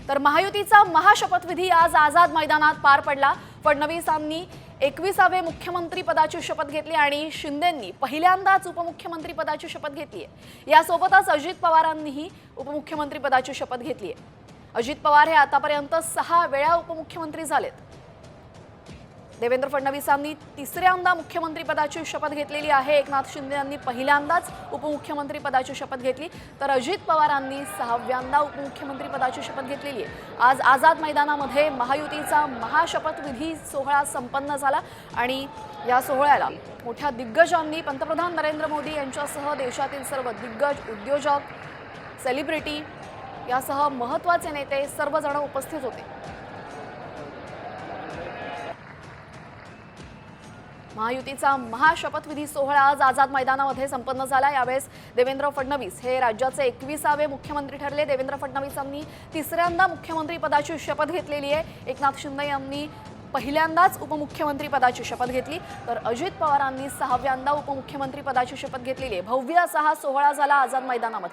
तर महायुतीचा महाशपथविधी आज आझाद मैदानात पार पडला। फडणवीसांनी 21वे मुख्यमंत्री पदाची शपथ घेतली आणि शिंदेंनी पहिल्यांदाच उपमुख्यमंत्री पदाची शपथ घेतली आहे। यासोबतच अजित पवारांनीही उपमुख्यमंत्री पदाची शपथ घेतली आहे। अजित पवार हे आतापर्यंत 6 वेळा उपमुख्यमंत्री झालेत। देवेंद्र फडणवीसांनी तिसऱ्यांदा मुख्यमंत्री पदाची शपथ घेतलेली आहे। एकनाथ शिंदे यांनी पहिल्यांदाच उपमुख्यमंत्री पदाची शपथ घेतली, तर अजित पवारांनी 6व्यांदा उपमुख्यमंत्री पदाची शपथ घेतलेली आहे। आज आझाद मैदानामध्ये महायुतीचा महाशपथविधी सोहळा संपन्न झाला आणि या सोहळ्याला मोठ्या दिग्गजांनी पंतप्रधान नरेंद्र मोदी यांच्यासह देशातील सर्व दिग्गज, उद्योजक, सेलिब्रिटी यासह महत्त्वाचे नेते सर्वजण उपस्थित होते। महायुतीचा महाशपथविधी सोहळा आज आझाद मैदानामध्ये संपन्न झाला। यावेळेस देवेंद्र फडणवीस हे राज्याचे 21वे मुख्यमंत्री ठरले। देवेंद्र फडणवीसांनी तिसऱ्यांदा मुख्यमंत्री पदाची शपथ घेतलेली आहे। एकनाथ शिंदे यांनी पहिल्यांदाच उपमुख्यमंत्री पदाची शपथ घेतली, तर अजित पवारांनी 6व्यांदा उपमुख्यमंत्री पदाची शपथ घेतलेली आहे। भव्य असा हा सोहळा झाला आझाद मैदानामध्ये।